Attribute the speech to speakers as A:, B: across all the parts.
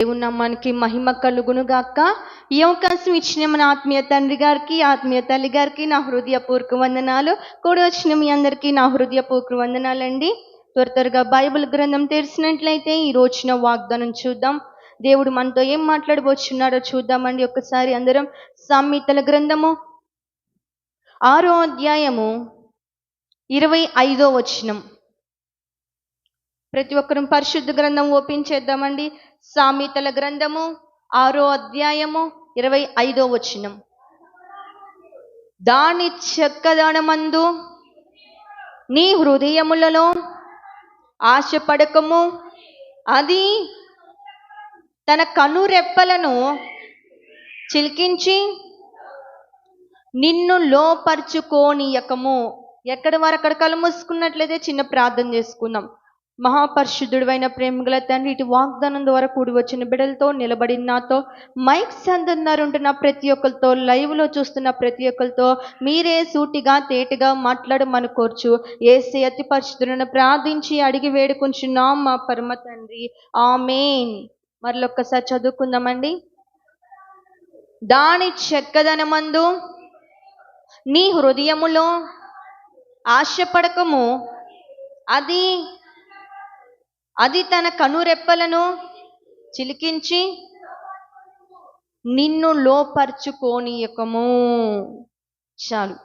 A: దేవుని నామానికి మహిమ కలుగును గాక. ఈ అవకాశం ఇచ్చిన మన ఆత్మీయ తండ్రి గారికి, ఆత్మీయ తల్లి గారికి నా హృదయపూర్వక వందనాలు. కూడి వచ్చిన మీ అందరికీ నా హృదయపూర్వక వందనాలండి. త్వరగా బైబిల్ గ్రంథం తెరిచినట్లయితే ఈ రోజున వాగ్దానం చూద్దాం. దేవుడు మనతో ఏం మాట్లాడబోచున్నాడో చూద్దామండి. ఒక్కసారి అందరం సామెతల గ్రంథము 6వ అధ్యాయము 25వ వచనం. ప్రతి ఒక్కరూ పరిశుద్ధ గ్రంథం ఓపెన్ చేద్దామండి. సామెతల గ్రంథము 6వ అధ్యాయము 25వ వచనం. దాని చక్కదనమందు నీ హృదయములలో ఆశపడకము, అది తన కనురెప్పలను చిలికించి నిన్ను లోపరుచుకోనియకము. ఎక్కడి వారు అక్కడ కళ్ళు మూసుకున్నట్లయితే చిన్న ప్రార్థన చేసుకుందాం. మహాపరిశుద్ధుడైన ప్రేమగల తండ్రి, ఇటు వాగ్దానం ద్వారా కూడి వచ్చిన బిడ్డలతో నిలబడి నాతో, మైక్ సందున్నారు ఉంటున్న ప్రతి ఒక్కరితో, లైవ్లో చూస్తున్న ప్రతి ఒక్కరితో మీరే సూటిగా తేటగా మాట్లాడమని కోర్చు. యేసే అతి పరిశుద్ధులను ప్రార్థించి అడిగి వేడుకుంటున్నాం మా పరమ తండ్రి, ఆమేన్. మరొక్కసారి చదువుకుందామండి. దాని చక్కదనమందు నీ హృదయములో ఆశపడకము, అది తన కనురెప్పలను చిలికించి నిన్ను లోపరుచుకోనియకము. చాలు.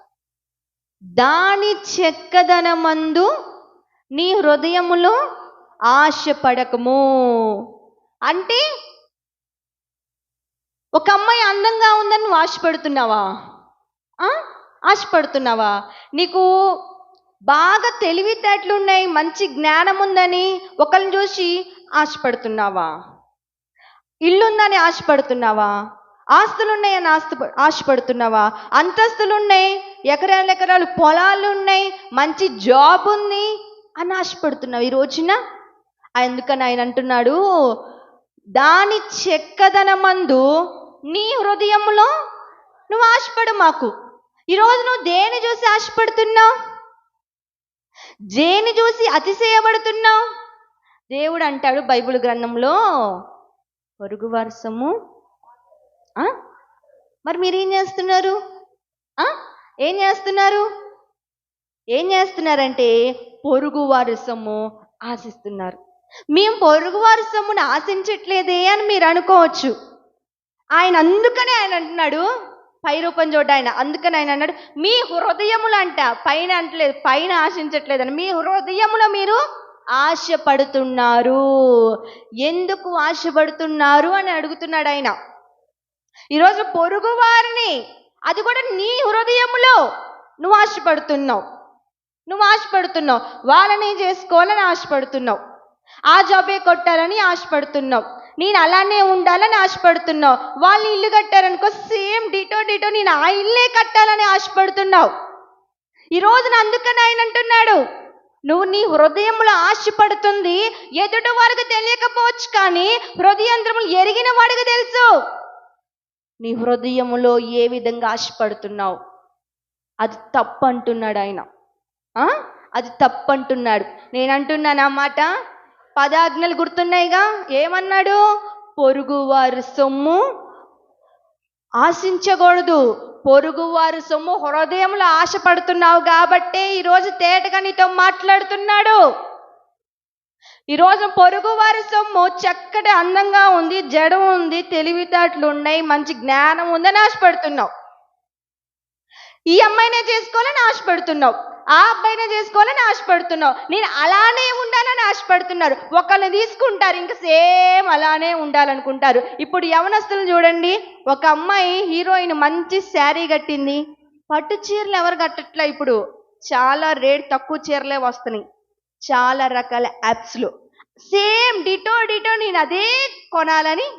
A: దాని చక్కదనమందు నీ హృదయములో ఆశపడకము అంటే, ఒక అమ్మాయి అందంగా ఉందని నువ్వు ఆశపడుతున్నావా? ఆశపడుతున్నావా? నీకు బాగా తెలివితేటలు ఉన్నాయి, మంచి జ్ఞానం ఉందని ఒకరిని చూసి ఆశపడుతున్నావా? ఇల్లుందని ఆశపడుతున్నావా? ఆస్తులున్నాయని ఆశపడుతున్నావా? అంతస్తులున్నాయి, ఎకరాలు పొలాలు ఉన్నాయి, మంచి జాబ్ ఉంది అని ఆశపడుతున్నావు ఈ రోజున. అందుకని ఆయన అంటున్నాడు, దాని చక్కదనమందు నీ హృదయంలో నువ్వు ఆశపడు మాకు. ఈరోజు నువ్వు దేని చూసి ఆశపడుతున్నావు? దేని చూసి అతిశయపడుతున్నావు? దేవుడు అంటాడు బైబిల్ గ్రంథంలో, పొరుగు వారసము. మరి మీరేం చేస్తున్నారు? ఏం చేస్తున్నారంటే పొరుగు వారసము ఆశిస్తున్నారు. మేము పొరుగు వారసమును ఆశించట్లేదే అని మీరు అనుకోవచ్చు. అందుకనే ఆయన అంటున్నాడు, పై రూపం చూడ ఆయన. అందుకని ఆయన అన్నాడు, మీ హృదయములు అంట, పైన అంటలేదు, పైన ఆశించట్లేదని, మీ హృదయములో మీరు ఆశపడుతున్నారు. ఎందుకు ఆశపడుతున్నారు అని అడుగుతున్నాడు ఆయన. ఈరోజు పొరుగు వారిని, అది కూడా నీ హృదయములో నువ్వు ఆశపడుతున్నావు. వాళ్ళని చేసుకోవాలని ఆశపడుతున్నావు, ఆ జాబే కొట్టాలని ఆశపడుతున్నావు, నేను అలానే ఉండాలని ఆశపడుతున్నావు. వాళ్ళు ఇల్లు కట్టారనుకో, సేమ్ డిటో నేను ఆ ఇల్లే కట్టాలని ఆశపడుతున్నావు. ఈరోజు అందుకని ఆయన అంటున్నాడు, నువ్వు నీ హృదయంలో ఆశపడుతుంది ఎదుటి వారికి తెలియకపోవచ్చు, కానీ హృదయంత్రములు ఎరిగిన వాడికి తెలుసు. నీ హృదయములో ఏ విధంగా ఆశపడుతున్నావు, అది తప్పు అంటున్నాడు ఆయన. అది తప్పు అంటున్నాడు. నేను అంటున్నాను ఆ మాట. 10 ఆజ్ఞలు గుర్తున్నాయిగా. ఏమన్నాడు? పొరుగువారి సొమ్ము ఆశించకూడదు. పొరుగువారి సొమ్ము హృదయంలో ఆశపడుతున్నావు కాబట్టే ఈరోజు తేటగా నీతో మాట్లాడుతున్నాడు. ఈరోజు పొరుగువారి సొమ్ము చక్కటి అందంగా ఉంది, జడం ఉంది, తెలివితేటలు ఉన్నాయి, మంచి జ్ఞానం ఉందని ఆశపడుతున్నావు. ఈ అమ్మాయినే చేసుకోవాలని ఆశపడుతున్నావు, ఆ అబ్బాయినే చేసుకోవాలని ఆశపడుతున్నావు, నేను అలానే ఉండాలని ఆశపడుతున్నారు. ఒకళ్ళని తీసుకుంటారు, ఇంకా సేమ్ అలానే ఉండాలనుకుంటారు. ఇప్పుడు యవనస్తులు చూడండి, ఒక అమ్మాయి హీరోయిన్ మంచి శారీ కట్టింది, పట్టు చీరలు ఎవరు కట్టట్లే. ఇప్పుడు చాలా రేట్ తక్కువ చీరలే వస్తున్నాయి, చాలా రకాల యాప్స్లో. సేమ్ డిటో నేను అదే కొనాలని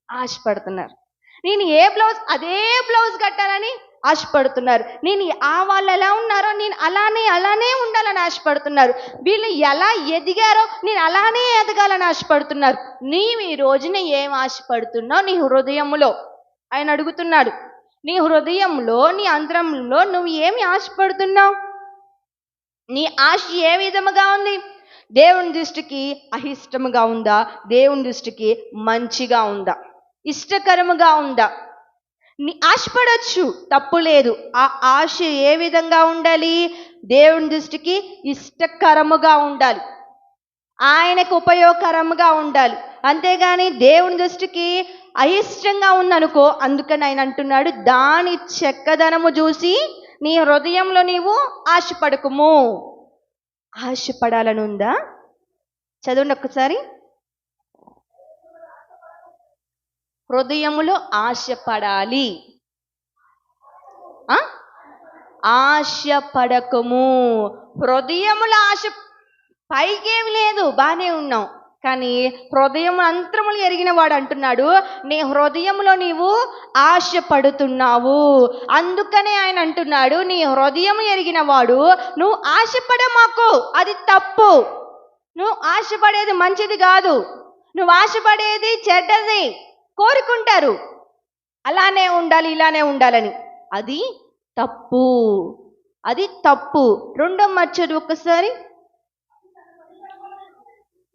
A: ఆశపడుతున్నారు. నేను ఏ బ్లౌజ్ అదే బ్లౌజ్ కట్టాలని ఆశపడుతున్నారు. నేను వాళ్ళు ఎలా ఉన్నారో నేను అలానే ఉండాలని ఆశపడుతున్నారు. వీళ్ళు ఎలా ఎదిగారో నేను అలానే ఎదగాలని ఆశపడుతున్నారు. నీవు ఈ రోజున ఏం ఆశపడుతున్నావు నీ హృదయములో? ఆయన అడుగుతున్నాడు. నీ హృదయంలో, నీ అంతరంలో నువ్వు ఏమి ఆశపడుతున్నావు? నీ ఆశ ఏ విధముగా ఉంది? దేవుని దృష్టికి అహిష్టముగా ఉందా, దేవుని దృష్టికి మంచిగా ఉందా, ఇష్టకరముగా ఉందా? ఆశపడచ్చు, తప్పు లేదు. ఆ ఆశ ఏ విధంగా ఉండాలి? దేవుని దృష్టికి ఇష్టకరముగా ఉండాలి, ఆయనకు ఉపయోగకరంగా ఉండాలి. అంతేగాని దేవుని దృష్టికి అయిష్టంగా ఉందనుకో, అందుకని ఆయన అంటున్నాడు, దాని చెక్కదనము చూసి నీ హృదయంలో నీవు ఆశపడకుము. ఆశపడాలని ఉందా? చదవండి ఒక్కసారి. హృదయములో ఆశపడాలి. ఆశపడకము. హృదయములో ఆశ, పైకేమి లేదు, బాగానే ఉన్నాం, కానీ హృదయం అంతరములు ఎరిగిన వాడు అంటున్నాడు, నీ హృదయంలో నీవు ఆశపడుతున్నావు. అందుకనే ఆయన అంటున్నాడు, నీ హృదయం ఎరిగిన వాడు, నువ్వు ఆశపడ మాకు, అది తప్పు. నువ్వు ఆశపడేది మంచిది కాదు, నువ్వు ఆశపడేది చెడ్డది. కోరుకుంటారు అలానే ఉండాలి, ఇలానే ఉండాలని, అది తప్పు, అది తప్పు. రెండో మర్చదు ఒక్కసారి.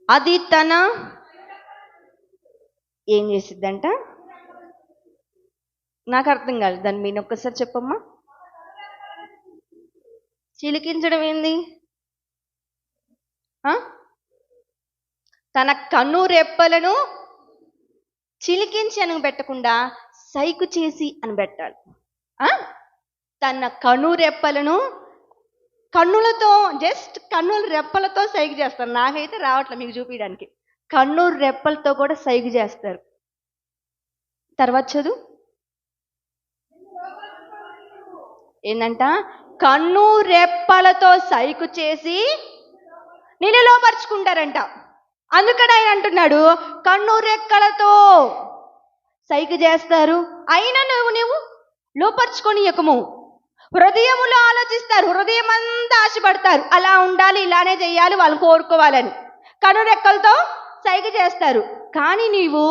A: అది తన ఏం చేసిద్దంట? నాకు అర్థం కాదు, దాన్ని మీరు ఒక్కసారి చెప్పమ్మా. చిలికించడం ఏంది? తన కన్ను రెప్పలను చిలికించి అని పెట్టకుండా సైకు చేసి అని పెట్టాలి. తన కన్ను రెప్పలను, కన్నులతో, జస్ట్ కన్నుల రెప్పలతో సైగ చేస్తారు. నాకైతే రావట్లేదు మీకు చూపించడానికి. కన్ను రెప్పలతో కూడా సైగ చేస్తారు. తర్వాత చదువు. ఏంటంట? కన్ను రెప్పలతో సైకు చేసి నేను లోపరుచుకుంటారంట. అందుకని ఆయన అంటున్నాడు, కన్ను రెక్కలతో సైగ చేస్తారు, అయినా నువ్వు లోపరుచుకొనియకము. హృదయములో ఆలోచిస్తారు, హృదయం అంతా ఆశపడతారు, అలా ఉండాలి, ఇలానే చేయాలి, వాళ్ళు కోరుకోవాలని. కనురెక్కలతో సైగ చేస్తారు, కానీ నీవు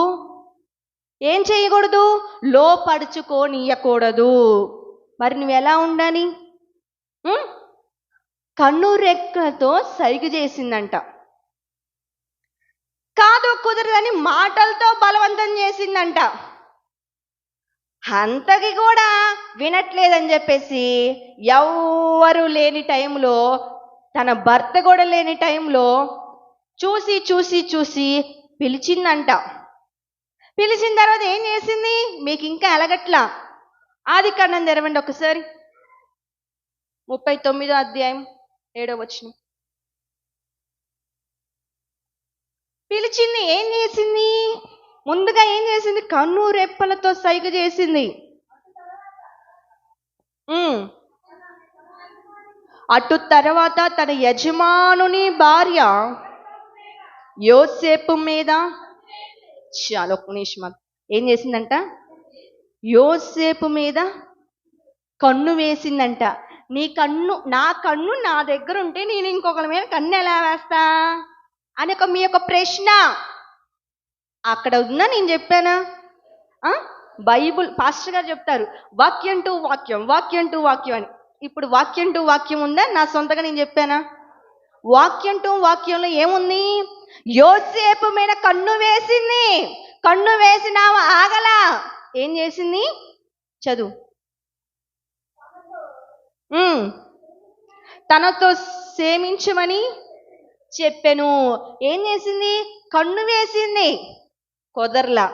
A: ఏం చేయకూడదు? లోపరుచుకోనియకూడదు. మరి నువ్వు ఎలా ఉండాలి? కన్ను రెక్కలతో సైగ చేసిందంట, కాదు కుదరదని మాటలతో బలవంతం చేసిందంట. అంతకి కూడా వినట్లేదని చెప్పేసి ఎవ్వరు లేని టైంలో, తన భర్త కూడా లేని టైంలో చూసి చూసి చూసి పిలిచిందంట. పిలిచిన తర్వాత ఏం చేసింది? మీకు ఇంకా ఎలగట్లా. ఆదికాండం తెరవండి ఒకసారి, 39వ అధ్యాయం 7వ వచనం. పిలిచింది, ఏం చేసింది? ముందుగా ఏం చేసింది? కన్ను రెప్పలతో సైగ చేసింది. అటు తర్వాత తన యజమానుని భార్య యోసేపు మీద, చాలా ఒక్క నిమిషం, ఏం చేసిందంట? యోసేపు మీద కన్ను వేసిందంట. నీ కన్ను, నా కన్ను నా దగ్గర ఉంటే నేను ఇంకొకరి మీద కన్ను ఎలా వేస్తా అని మీ యొక్క ప్రశ్న అక్కడ ఉందా? నేను చెప్పానా? బైబుల్ పాస్టర్ గారు చెప్తారు, వాక్యం టు వాక్యం, వాక్యం టు వాక్యం అని. ఇప్పుడు వాక్యం టు వాక్యం ఉందా? నా సొంతగా నేను చెప్పానా? వాక్యం టు వాక్యంలో ఏముంది? యోసేపు మీద కన్ను వేసింది. కన్ను వేసినా ఆగలా. ఏం చేసింది? చదువు. తనతో సేమించమని చెప్పాను. ఏం చేసింది? కన్ను వేసింది, కుదరలా.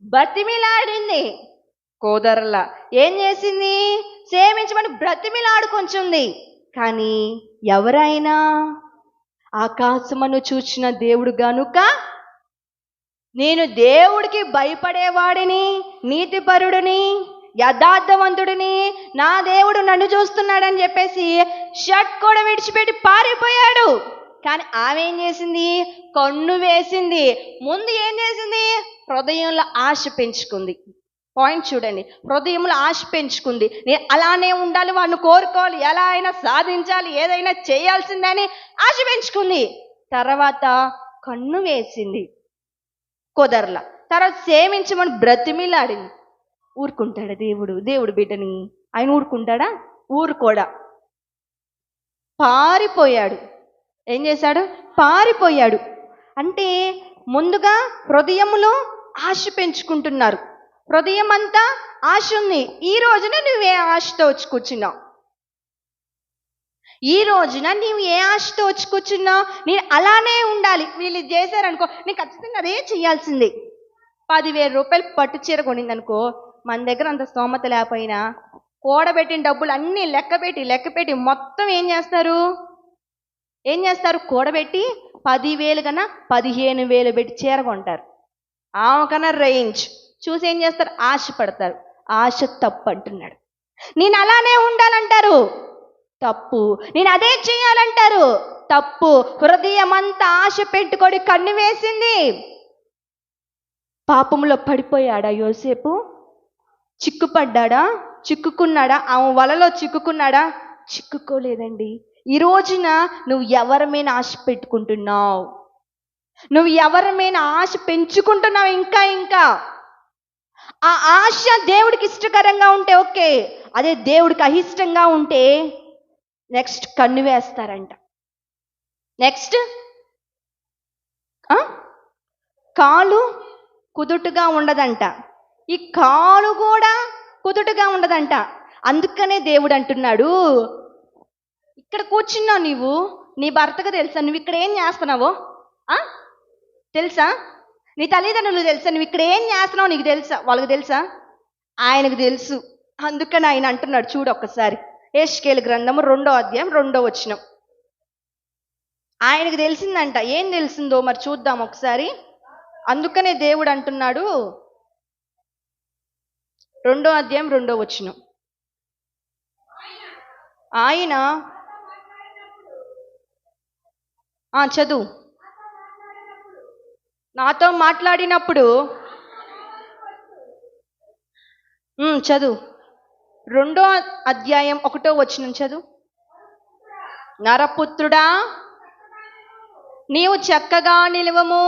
A: బ్రతిమిలాడింది, కుదరలా. ఏం చేసింది? సేమించమని బ్రతిమిలాడుకొంచుంది. కానీ ఎవరైనా ఆకాశమును చూచిన దేవుడు గనుక, నేను దేవుడికి భయపడేవాడిని, నీతిపరుడిని, యథార్థవంతుడిని, నా దేవుడు నన్ను చూస్తున్నాడని చెప్పేసి షర్ట్ కూడా విడిచిపెట్టి పారిపోయాడు. కానీ ఆమె ఏం చేసింది? కన్ను వేసింది. ముందు ఏం చేసింది? హృదయంలో ఆశ పెంచుకుంది. పాయింట్ చూడండి, హృదయంలో ఆశ పెంచుకుంది. నేను అలానే ఉండాలి, వాడిని కోరుకోవాలి, ఎలా అయినా సాధించాలి, ఏదైనా చేయాల్సిందని ఆశ పెంచుకుంది. తర్వాత కన్ను వేసింది, కుదరలా. తర్వాత సేమించమని బ్రతిమిలాడింది. ఊరుకుంటాడా దేవుడు? దేవుడు బిడ్డని ఆయన ఊరుకుంటాడా? ఊరుకోడా. పారిపోయాడు. ఏం చేశాడు? పారిపోయాడు. అంటే ముందుగా హృదయములో ఆశ పెంచుకుంటున్నారు. హృదయం అంతా ఆశ ఉంది. ఈ రోజున నువ్వు ఏ ఆశతో వచ్చి కూర్చున్నావు? ఈ రోజున నీవు ఏ ఆశతో వచ్చి కూర్చున్నావు? నేను అలానే ఉండాలి, వీళ్ళు ఇది చేశారనుకో నేను ఖచ్చితంగా అదే చేయాల్సిందే. 10,000 రూపాయలు పట్టు చీర కొనిందనుకో, మన దగ్గర అంత స్తోమత లేకపోయినా కూడబెట్టిన డబ్బులు అన్నీ లెక్కపెట్టి మొత్తం ఏం చేస్తారు? కూడబెట్టి 10,000 కన్నా 15,000 పెట్టి చీర కొంటారు. ఆమెకన్నా రేంజ్ చూసి ఏం చేస్తారు? ఆశపడతారు. ఆశ తప్పు అంటున్నాడు. నేను అలానే ఉండాలంటారు, తప్పు. నేను అదే చేయాలంటారు, తప్పు. హృదయం అంతా ఆశ పెట్టుకొని కన్ను వేసింది. పాపంలో పడిపోయాడా యోసేపు? చిక్కుకున్నాడా? ఆమె వలలో చిక్కుకున్నాడా? చిక్కుకోలేదండి. ఈ రోజున నువ్వు ఎవరి మీద ఆశ పెట్టుకుంటున్నావు? నువ్వు ఎవరి మీద ఆశ పెంచుకుంటున్నావు? ఇంకా ఆ ఆశ దేవుడికి ఇష్టకరంగా ఉంటే ఓకే, అదే దేవుడికి అయిష్టంగా ఉంటే నెక్స్ట్ కన్ను వేస్తారంట. నెక్స్ట్ కాలు కుదుటుగా ఉండదంట. ఈ కాలు కూడా కుదుటుగా ఉండదంట. అందుకనే దేవుడు అంటున్నాడు, ఇక్కడ కూర్చున్నావు నీవు, నీ భర్తకు తెలుసా నువ్వు ఇక్కడ ఏం చేస్తున్నావో? తెలుసా? నీ తల్లిదండ్రులు తెలుసా నువ్వు ఇక్కడ ఏం చేస్తున్నావు? నీకు తెలుసా? వాళ్ళకి తెలుసా? ఆయనకు తెలుసు. అందుకని ఆయన అంటున్నాడు, చూడు ఒక్కసారి యెహెజ్కేలు గ్రంథము 2వ అధ్యాయం 2వ వచనం. ఆయనకు తెలిసిందంట. ఏం తెలిసిందో మరి చూద్దాం ఒకసారి. అందుకనే దేవుడు అంటున్నాడు, 2వ అధ్యాయం 2వ వచనం. ఆయన చదువు. నాతో మాట్లాడినప్పుడు చదువు. 2వ అధ్యాయం 1వ వచనం చదువు. నరపుత్రుడా, నీవు చక్కగా నిలువము.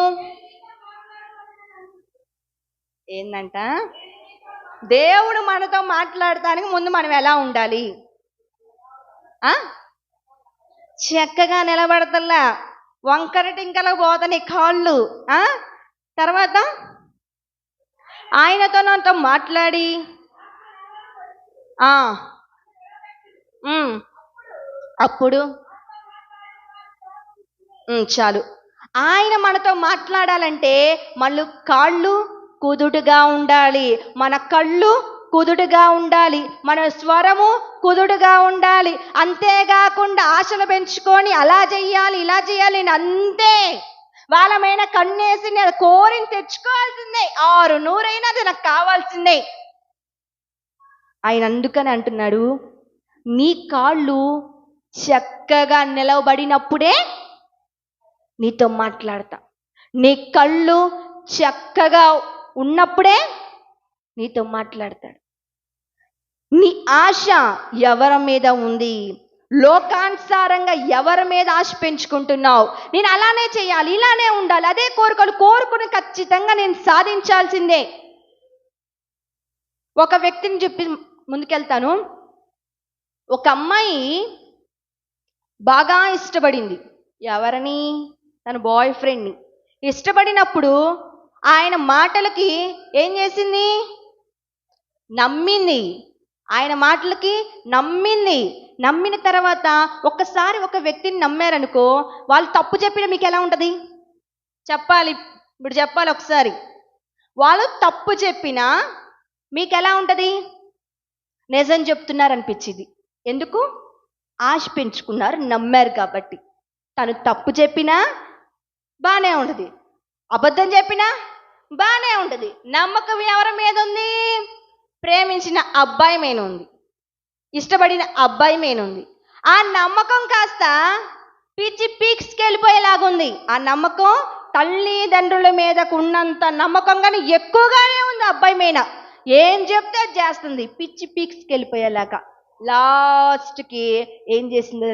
A: ఏందంట? దేవుడు మనతో మాట్లాడటానికి ముందు మనం ఎలా ఉండాలి? చక్కగా నిలబడతల్లా, వంకర టింకల పోతని కాళ్ళు. తర్వాత ఆయనతో నాతో మాట్లాడి అప్పుడు చాలు. ఆయన మనతో మాట్లాడాలంటే మన కాళ్ళు కుదుటుగా ఉండాలి, మన కళ్ళు కుదుటుగా ఉండాలి, మన స్వరము కుదుటుగా ఉండాలి. అంతేకాకుండా ఆశలు పెంచుకొని అలా చెయ్యాలి ఇలా చెయ్యాలి అంతే వాళ్ళ మీద కన్నేసి నేను కోరిని తెచ్చుకోవాల్సిందే, 600 అది నాకు కావాల్సిందే. ఆయన అందుకని అంటున్నాడు, నీ కాళ్ళు చక్కగా నిలవబడినప్పుడే నీతో మాట్లాడతా. నీ కళ్ళు చక్కగా ఉన్నప్పుడే నీతో మాట్లాడతాడు. నీ ఆశ ఎవరి మీద ఉంది? లోకానుసారంగా ఎవరి మీద ఆశ పెంచుకుంటున్నావు? నేను అలానే చేయాలి, ఇలానే ఉండాలి, అదే కోరుకుని ఖచ్చితంగా నేను సాధించాల్సిందే. ఒక వ్యక్తిని చెప్పి ముందుకెళ్తాను. ఒక అమ్మాయి బాగా ఇష్టపడింది. ఎవరిని? తన బాయ్ ఫ్రెండ్ని. ఇష్టపడినప్పుడు ఆయన మాటలకి ఏం చేసింది? నమ్మింది. ఆయన మాటలకి నమ్మింది. నమ్మిన తర్వాత ఒక్కసారి ఒక వ్యక్తిని నమ్మారనుకో, వాళ్ళు తప్పు చెప్పిన మీకు ఎలా ఉంటుంది చెప్పాలి. ఇప్పుడు చెప్పాలి ఒకసారి. వాళ్ళు తప్పు చెప్పినా మీకు ఎలా ఉంటుంది? నిజం చెప్తున్నారు అనిపించింది. ఎందుకు? ఆశ పెంచుకున్నారు, నమ్మారు కాబట్టి. తను తప్పు చెప్పినా బాగానే ఉంటుంది, అబద్ధం చెప్పినా బాగానే ఉంటుంది. నమ్మకం ఎవరి మీద ఉంది? ప్రేమించిన అబ్బాయి మీద ఉంది, ఇష్టపడిన అబ్బాయి మీద ఉంది. ఆ నమ్మకం కాస్త పిచ్చి పీక్స్కి వెళ్ళిపోయేలాగుంది. ఆ నమ్మకం తల్లిదండ్రుల మీదకు ఉన్నంత నమ్మకంగానే ఎక్కువగానే ఉంది అబ్బాయి మీద. ఏం చెప్తే అది చేస్తుంది, పిచ్చి పీక్స్కి వెళ్ళిపోయేలాగా. లాస్ట్కి ఏం చేసిందో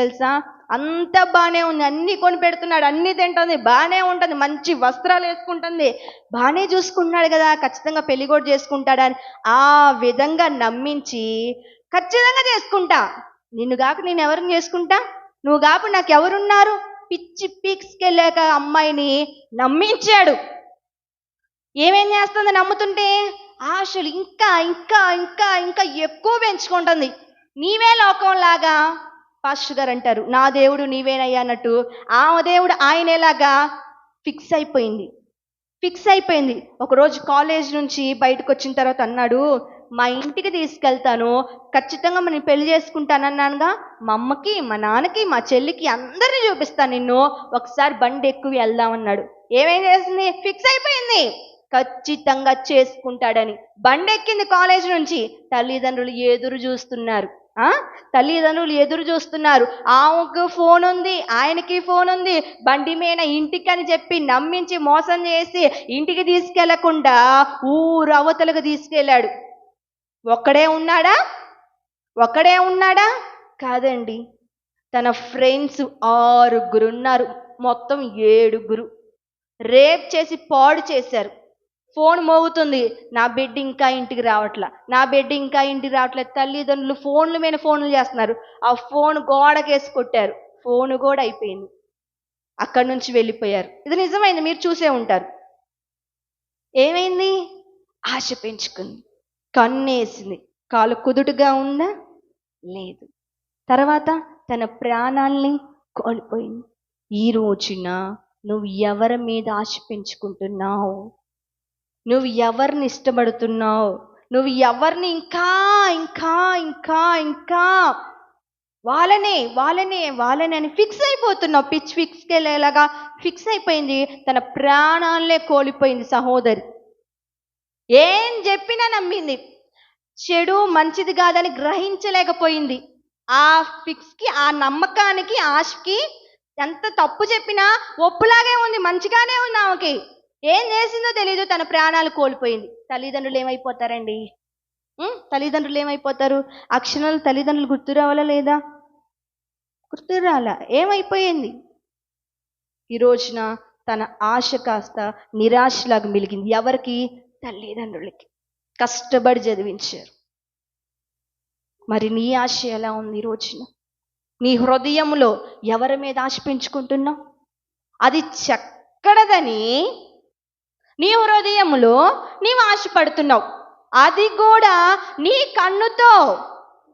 A: తెలుసా? అంతా బాగానే ఉంది, అన్నీ కొని పెడుతున్నాడు, అన్నీ తింటుంది, బాగానే ఉంటుంది, మంచి వస్త్రాలు వేసుకుంటుంది, బాగానే చూసుకుంటున్నాడు కదా, ఖచ్చితంగా పెళ్లి కూడా చేసుకుంటాడని ఆ విధంగా నమ్మించి ఖచ్చితంగా చేసుకుంటా, నిన్ను కాక నేను ఎవరిని చేసుకుంటా, నువ్వు కాపు నాకు ఎవరున్నారు? పిచ్చి పీక్స్కెళ్ళాక అమ్మాయిని నమ్మించాడు. ఏమేం చేస్తుంది నమ్ముతుంటే? ఆశలు ఇంకా ఇంకా ఇంకా ఇంకా ఎక్కువ పెంచుకుంటుంది. నీవే లోకంలాగా పాస్టర్ గారు అంటారు, నా దేవుడు నీవేనయ్యా అన్నట్టు ఆ దేవుడు ఆయనేలాగా ఫిక్స్ అయిపోయింది. ఒకరోజు కాలేజ్ నుంచి బయటకు వచ్చిన తర్వాత అన్నాడు, మా ఇంటికి తీసుకెళ్తాను, ఖచ్చితంగా నేను పెళ్లి చేసుకుంటానన్నానుగా, మా అమ్మకి మా నాన్నకి మా చెల్లికి అందరినీ చూపిస్తాను, నిన్ను ఒకసారి బండి ఎక్కువ వెళ్దామన్నాడు. ఏమేం చేసింది? ఫిక్స్ అయిపోయింది, ఖచ్చితంగా చేసుకుంటాడని. బండి ఎక్కింది కాలేజ్ నుంచి. తల్లిదండ్రులు ఎదురు చూస్తున్నారు. ఆమెకు ఫోన్ ఉంది, ఆయనకి ఫోన్ ఉంది. బండి మీద ఇంటికి అని చెప్పి నమ్మించి మోసం చేసి ఇంటికి తీసుకెళ్లకుండా ఊరవతలకు తీసుకెళ్ళాడు. ఒక్కడే ఉన్నాడా? కాదండి, తన ఫ్రెండ్స్ 6 ఉన్నారు, మొత్తం 7 రేప్ చేసి పాడు చేశారు. ఫోన్ మోగుతుంది, నా బిడ్డ ఇంకా ఇంటికి రావట్లే. తల్లిదండ్రులు ఫోన్ల మీద ఫోన్లు చేస్తున్నారు. ఆ ఫోన్ గోడకేసి కొట్టారు, ఫోన్ కూడా అయిపోయింది. అక్కడి నుంచి వెళ్ళిపోయారు. ఇది నిజమైంది, మీరు చూసే ఉంటారు. ఏమైంది? ఆశ పెంచుకుంది, కన్నేసింది. కాలు కుదుటుగా ఉందా? లేదు. తర్వాత తన ప్రాణాల్ని కోల్పోయింది. ఈ రోజున నువ్వు ఎవరి మీద ఆశ పెంచుకుంటున్నావు? నువ్వు ఎవరిని ఇష్టపడుతున్నావు? నువ్వు ఎవరిని ఇంకా ఇంకా ఇంకా ఇంకా వాళ్ళనే అని ఫిక్స్ అయిపోతున్నావు. ఫిక్స్కెళ్ళేలాగా ఫిక్స్ అయిపోయింది. తన ప్రాణాలనే కోల్పోయింది సహోదరి. ఏం చెప్పినా నమ్మింది. చెడు మంచిది కాదని గ్రహించలేకపోయింది. ఆ ఫిక్స్కి, ఆ నమ్మకానికి, ఆశకి ఎంత తప్పు చెప్పినా ఒప్పులాగే ఉంది, మంచిగానే ఉంది ఆమెకి. ఏం చేసిందో తెలీదు, తన ప్రాణాలు కోల్పోయింది. తల్లిదండ్రులు ఏమైపోతారు? ఆ క్షణాలు తల్లిదండ్రులు గుర్తు రావాలా లేదా? గుర్తు రాలా. ఏమైపోయింది? ఈ రోజున తన ఆశ కాస్త నిరాశలాగా మిలిగింది. ఎవరికి? తల్లిదండ్రులకి. కష్టపడి చదివించారు. మరి నీ ఆశ ఎలా ఉంది ఈ రోజున? నీ హృదయంలో ఎవరి మీద ఆశ పెంచుకుంటున్నావు? అది చక్కడదని నీ హృదయంలో నీవు ఆశపడుతున్నావు. అది కూడా నీ కన్నుతో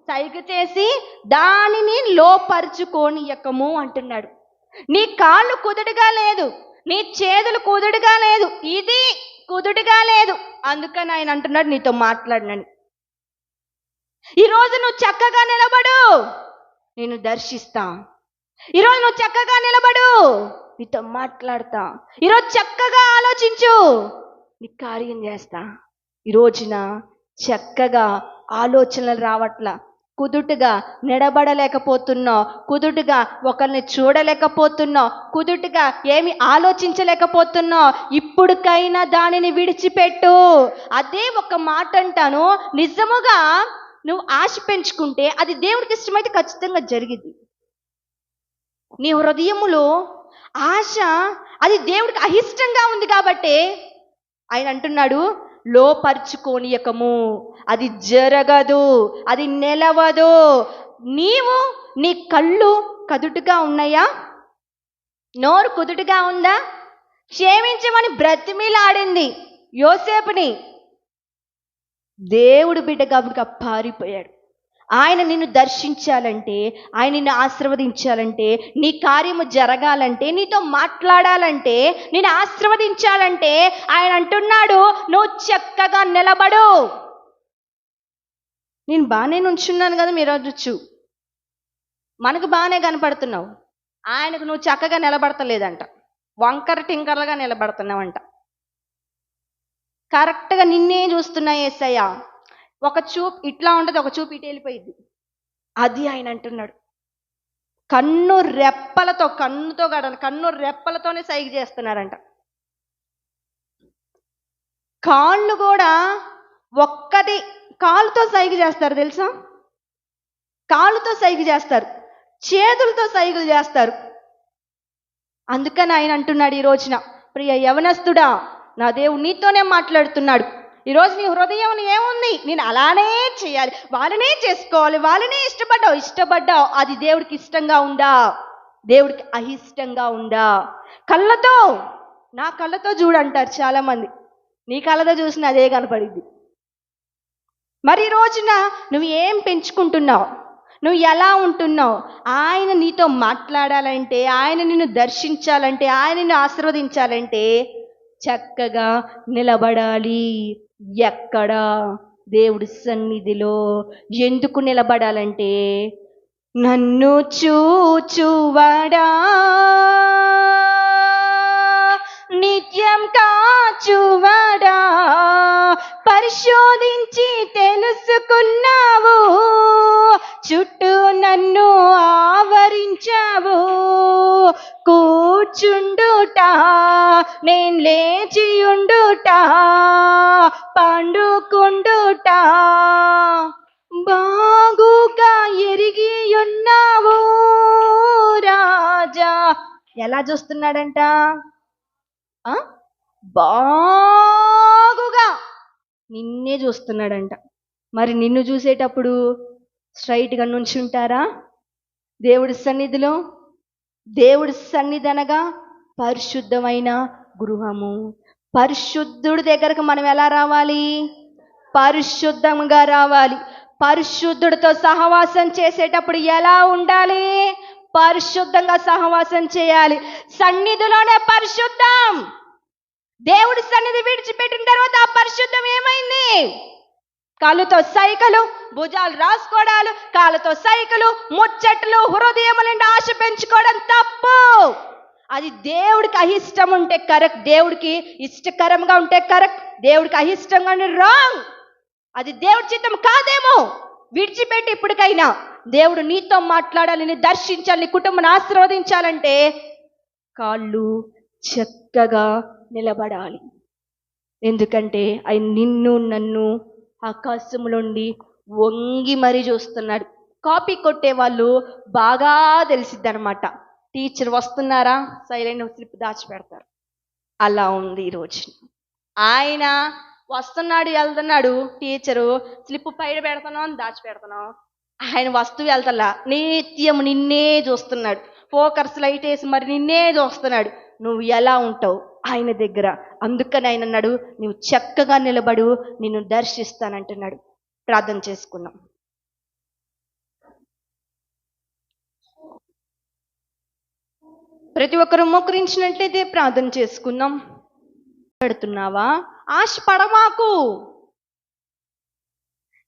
A: సైగ చేసి దానిని లోపరుచుకోనియకము అంటున్నాడు. నీ కాళ్ళు కుదుటుగా లేదు, నీ చేతులు కుదుటుగా లేదు, ఇది కుదుటుగా లేదు, అందుకని ఆయన అంటున్నాడు నీతో మాట్లాడనని. ఈరోజు నువ్వు చక్కగా నిలబడు, నేను దర్శిస్తా. ఈరోజు నువ్వు చక్కగా నిలబడు, నీతో మాట్లాడతా. ఈరోజు చక్కగా ఆలోచించు, నీ కార్యం చేస్తా. ఈ రోజున చక్కగా ఆలోచనలు రావట్లా, కుదుటుగా నిలబడలేకపోతున్నావు, కుదుటుగా ఒకరిని చూడలేకపోతున్నావు, కుదుటుగా ఏమి ఆలోచించలేకపోతున్నావు. ఇప్పుడుకైనా దానిని విడిచిపెట్టు. అదే ఒక మాట అంటాను, నిజముగా నువ్వు ఆశ పెంచుకుంటే అది దేవుడికి ఇష్టమైతే ఖచ్చితంగా జరిగింది. నీ హృదయములో ఆశ అది దేవుడికి అహిష్టంగా ఉంది కాబట్టి ఆయన అంటున్నాడు, లోపరుచుకోనియకము, అది జరగదు, అది నిలవదు. నీ కళ్ళు కదుటుగా ఉన్నాయా? నోరు కుదుటుగా ఉందా? క్షమించమని బ్రతిమిలాడింది యోసేపుని. దేవుడు బిడ్డ కాబట్టి పారిపోయాడు. ఆయన నిన్ను దర్శించాలంటే, ఆయన నిన్ను ఆశీర్వదించాలంటే, నీ కార్యము జరగాలంటే, నీతో మాట్లాడాలంటే, నిన్ను ఆశీర్వదించాలంటే ఆయన అంటున్నాడు, నువ్వు చక్కగా నిలబడు. నేను బాగానే నుంచున్నాను కదా, మీరు అనొచ్చు మనకు బాగానే కనపడుతున్నావు, ఆయనకు నువ్వు చక్కగా నిలబడతలేదంట, వంకర టింకరలుగా నిలబడుతున్నావంట. కరెక్ట్గా నిన్నే చూస్తున్నా యేసయ్య. ఒక చూపు ఇట్లా ఉంటుంది, ఒక చూపు ఇటు వెళ్ళిపోయింది. అది ఆయన అంటున్నాడు, కన్ను రెప్పలతోనే సైగ చేస్తున్నారంట. కాళ్ళు కూడా ఒక్కటి కాలుతో సైగ చేస్తారు తెలుసా? కాళ్ళతో సైగ చేస్తారు, చేతులతో సైగలు చేస్తారు. అందుకని ఆయన అంటున్నాడు ఈ రోజున, ప్రియ యవనస్తుడా, నా దేవుడు నీతోనే మాట్లాడుతున్నాడు. ఈరోజు నీ హృదయం ఏముంది? నేను అలానే చేయాలి, వాళ్ళనే చేసుకోవాలి, వాళ్ళనే ఇష్టపడ్డావు, అది దేవుడికి ఇష్టంగా ఉందా? దేవుడికి అయిష్టంగా ఉందా? కళ్ళతో, నా కళ్ళతో చూడంటారు చాలామంది. నీ కళ్ళతో చూసిన అదే కనపడిద్ది. మరి ఈ రోజున నువ్వు ఏం పెంచుకుంటున్నావు? నువ్వు ఎలా ఉంటున్నావు? ఆయన నీతో మాట్లాడాలంటే, ఆయన నిన్ను దర్శించాలంటే, ఆయన నిన్ను ఆశీర్వదించాలంటే చక్కగా నిలబడాలి. ఎక్కడ? దేవుడి సన్నిధిలో. ఎందుకు నిలబడాలంటే, నన్ను చూచువాడా, నిత్యం కాచువాడా, పరిశోధించి తెలుసుకున్నావు, చుట్టూ నన్ను ఆవరించావు, కూర్చుండుట నేను లేచియుండుట, పండుకుండుట బాగుగా ఎరిగి ఉన్నావు రాజా. ఎలా చూస్తున్నాడంట? బాగుగా నిన్నే చూస్తున్నాడంట. మరి నిన్ను చూసేటప్పుడు స్ట్రైట్గా నుంచుంటారా దేవుడి సన్నిధిలో? దేవుడి సన్నిధి అనగా పరిశుద్ధమైన గృహము. పరిశుద్ధుడి దగ్గరకు మనం ఎలా రావాలి? పరిశుద్ధంగా రావాలి. పరిశుద్ధుడితో సహవాసం చేసేటప్పుడు ఎలా ఉండాలి? పరిశుద్ధంగా సహవాసం చేయాలి. సన్నిధిలోనే పరిశుద్ధం. దేవుడి సన్నిధి విడిచిపెట్టిన తర్వాత ఆ పరిశుద్ధం ఏమైంది? కాళ్ళతో సైకలు, భుజాలు రాసుకోవడాలు, కాళ్ళతో సైకలు, ముచ్చట్లు, హృదయముల నుండి ఆశ పెంచుకోవడం తప్పు. అది దేవుడికి అయిష్టం ఉంటే కరెక్ట్, దేవుడికి ఇష్టకరంగా ఉంటే కరెక్ట్, దేవుడికి అయిష్టంగా ఉంటే రాంగ్. అది దేవుడి చిత్తం కాదేమో. విడిచిపెట్టి ఇప్పటికైనా దేవుడు నీతో మాట్లాడాలి, నీ దర్శించాలి, నీ కుటుంబాన్ని ఆశీర్వదించాలంటే కాళ్ళు చక్కగా నిలబడాలి. ఎందుకంటే ఆయన నిన్ను నన్ను ఆకాశంలోండి వంగి మరీ చూస్తున్నాడు. కాపీ కొట్టే వాళ్ళు బాగా తెలిసిద్ది అనమాట. టీచర్ వస్తున్నారా, సైలెంట్ స్లిప్ దాచిపెడతారు. అలా ఉంది ఈరోజు. ఆయన వస్తున్నాడు, వెళ్తున్నాడు, టీచరు స్లిప్ పైన పెడతాను అని దాచిపెడతాను. ఆయన వస్తువు వెళ్తలా, నిత్యం నిన్నే చూస్తున్నాడు. ఫోకస్ లైట్ వేసి మరి నిన్నే చూస్తున్నాడు. నువ్వు ఎలా ఉంటావు ఆయన దగ్గర? అందుకని ఆయన అన్నాడు, నువ్వు చక్కగా నిలబడు, నిన్ను దర్శిస్తానంటున్నాడు. ప్రార్థన చేసుకున్నాం. ప్రతి ఒక్కరూ మోకరించినట్లయితే ప్రార్థన చేసుకుందాం. పెడుతున్నావా? ఆశ పడమాకు.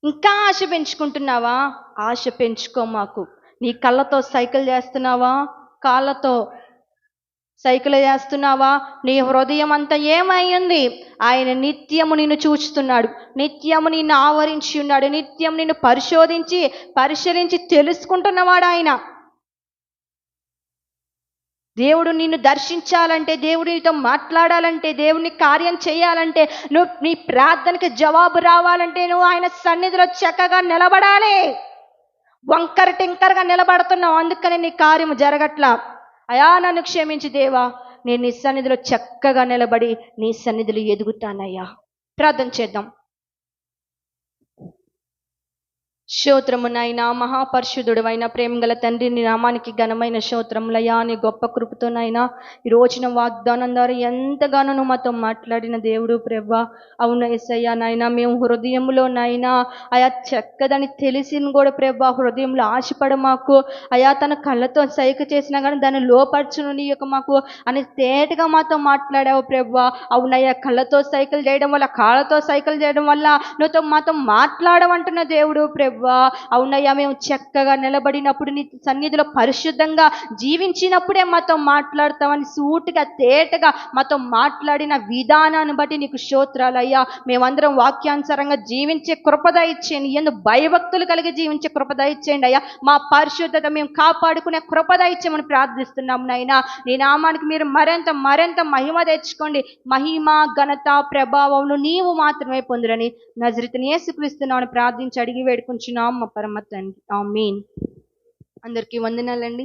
A: ఇంకా ఆశ పెంచుకుంటున్నావా? ఆశ పెంచుకోమాకు. నీ కళ్ళతో సైకిల్ చేస్తున్నావా? కాళ్ళతో సైకిల్ చేస్తున్నావా? నీ హృదయం అంతా ఏమైంది? ఆయన నిత్యము నిన్ను చూస్తున్నాడు, నిత్యము నిన్ను ఆవరించి ఉన్నాడు, నిత్యం నిన్ను పరిశీలించి తెలుసుకుంటున్నవాడు ఆయన. దేవుడు నిన్ను దర్శించాలంటే, దేవుడు నీతో మాట్లాడాలంటే, దేవుని కార్యం చేయాలంటే, నువ్వు నీ ప్రార్థనకి జవాబు రావాలంటే నువ్వు ఆయన సన్నిధిలో చక్కగా నిలబడాలి. వంకర టింకరగా నిలబడుతున్నావు, అందుకని నీ కార్యం జరగట్లా. అయా నన్ను క్షమించి దేవా, నేను నీ సన్నిధిలో చక్కగా నిలబడి నీ సన్నిధిలో ఎదుగుతానయ్యా. ప్రార్థన చేద్దాం. స్తోత్రమునైనా మహాపరిశుద్ధుడైన ప్రేమగల తండ్రి, నీ నామానికి ఘనమైన స్తోత్రములయ్యా. నీ గొప్ప కృపతోనైనా ఈ రోజున వాగ్దానం ద్వారా ఎంతగానో నువ్వు మాతో మాట్లాడిన దేవుడు ప్రభువా. అవును యేసయ్యా, నాయనా మేము హృదయంలోనైనా అయా చక్కదని తెలిసిన కూడా ప్రభువా, హృదయంలో ఆశపడ మాకు అయా తన కళ్ళతో సైక చేసినా కానీ దాన్ని లోపరచును నీ యొక్క మాకు అని తేటగా మాతో మాట్లాడావు ప్రభువా. అవునయ్యా, కళ్ళతో సైకిల్ చేయడం వల్ల, కాళ్ళతో సైకిల్ చేయడం వల్ల నువ్వు మాతో మాట్లాడమంటున్న దేవుడు ప్రభువా. అవునయ్యా, మేము చక్కగా నిలబడినప్పుడు నీ సన్నిధిలో పరిశుద్ధంగా జీవించినప్పుడే మాతో మాట్లాడతామని సూటిగా తేటగా మాతో మాట్లాడిన విధానాన్ని బట్టి నీకు స్తోత్రాలయ్యా. మేమందరం వాక్యానుసారంగా జీవించే కృపద ఇచ్చేయండి. ఎందుకు భయభక్తులు కలిగి జీవించే కృపద ఇచ్చేయండి అయ్యా. మా పరిశుద్ధత మేము కాపాడుకునే కృపద ఇచ్చేమని ప్రార్థిస్తున్నాము నైనా. నీ నామానికి మీరు మరింత మహిమ తెచ్చుకోండి. మహిమ, ఘనత, ప్రభావములు నీవు మాత్రమే పొందురని నజరేతుని యేసుక్రీస్తునామమున ప్రార్థించి అడిగి వేడుకుంటున్నాం మా పరమ తండ్రి. ఆమేన్. అందరికీ వందనాలండి.